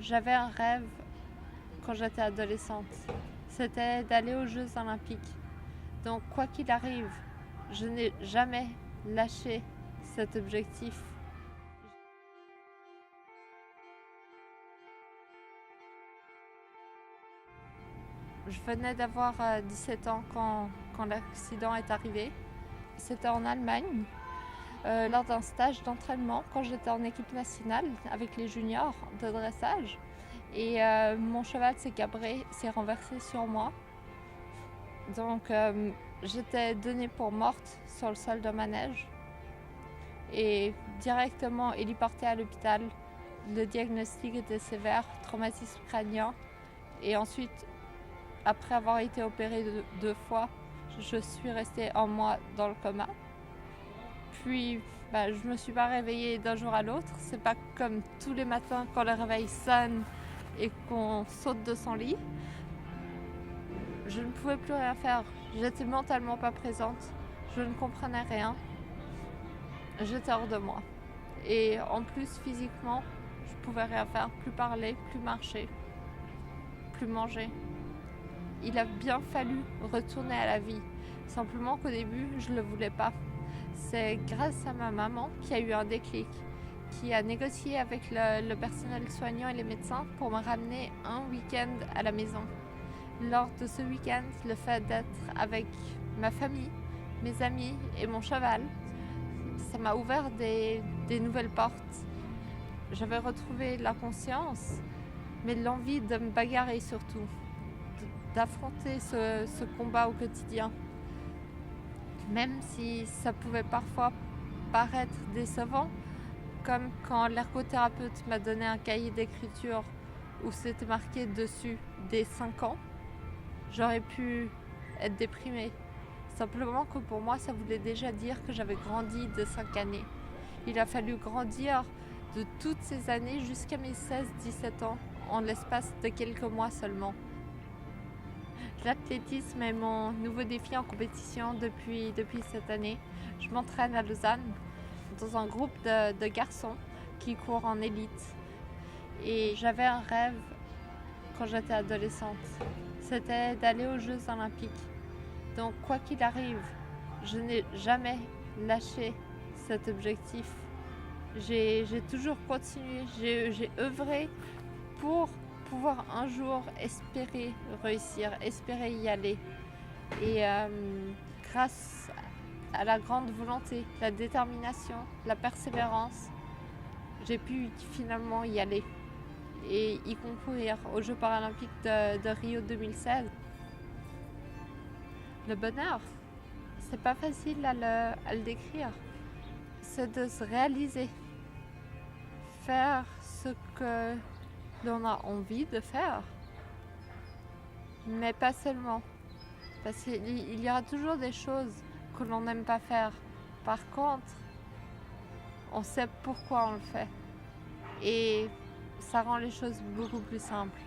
J'avais un rêve quand j'étais adolescente. C'était d'aller aux Jeux Olympiques. Donc quoi qu'il arrive, je n'ai jamais lâché cet objectif. Je venais d'avoir 17 ans quand l'accident est arrivé. C'était en Allemagne, lors d'un stage d'entraînement quand j'étais en équipe nationale avec les juniors de dressage. Et mon cheval s'est cabré, s'est renversé sur moi. Donc j'étais donnée pour morte sur le sol de manège et directement héliportée à l'hôpital. Le diagnostic était sévère, traumatisme crânien. Et ensuite, après avoir été opérée deux fois, je suis restée un mois dans le coma. Puis je me suis pas réveillée d'un jour à l'autre. C'est pas comme tous les matins quand le réveil sonne et qu'on saute de son lit. Je ne pouvais plus rien faire. J'étais mentalement pas présente. Je ne comprenais rien. J'étais hors de moi. Et en plus, physiquement, je pouvais rien faire. Plus parler, plus marcher, plus manger. Il a bien fallu retourner à la vie. Simplement qu'au début, je ne le voulais pas. C'est grâce à ma maman qui a eu un déclic, qui a négocié avec le personnel soignant et les médecins pour me ramener un week-end à la maison. Lors de ce week-end, le fait d'être avec ma famille, mes amis et mon cheval, ça m'a ouvert des nouvelles portes. J'avais retrouvé la conscience, mais l'envie de me bagarrer surtout, d'affronter ce combat au quotidien. Même si ça pouvait parfois paraître décevant, comme quand l'ergothérapeute m'a donné un cahier d'écriture où c'était marqué dessus des 5 ans, j'aurais pu être déprimée. Simplement que pour moi, ça voulait déjà dire que j'avais grandi de 5 années. Il a fallu grandir de toutes ces années jusqu'à mes 16-17 ans, en l'espace de quelques mois seulement. L'athlétisme est mon nouveau défi en compétition depuis cette année. Je m'entraîne à Lausanne dans un groupe de garçons qui courent en élite. Et j'avais un rêve quand j'étais adolescente. C'était d'aller aux Jeux Olympiques. Donc quoi qu'il arrive, je n'ai jamais lâché cet objectif. J'ai toujours continué, j'ai œuvré pour pouvoir un jour espérer réussir, espérer y aller. Et grâce à la grande volonté, la détermination, la persévérance, j'ai pu finalement y aller et y concourir aux Jeux paralympiques de Rio 2016. Le bonheur, c'est pas facile à le décrire. C'est de se réaliser, faire ce que l'on a envie de faire, mais pas seulement. Parce qu'il y aura toujours des choses que l'on n'aime pas faire. Par contre, on sait pourquoi on le fait. Et ça rend les choses beaucoup plus simples.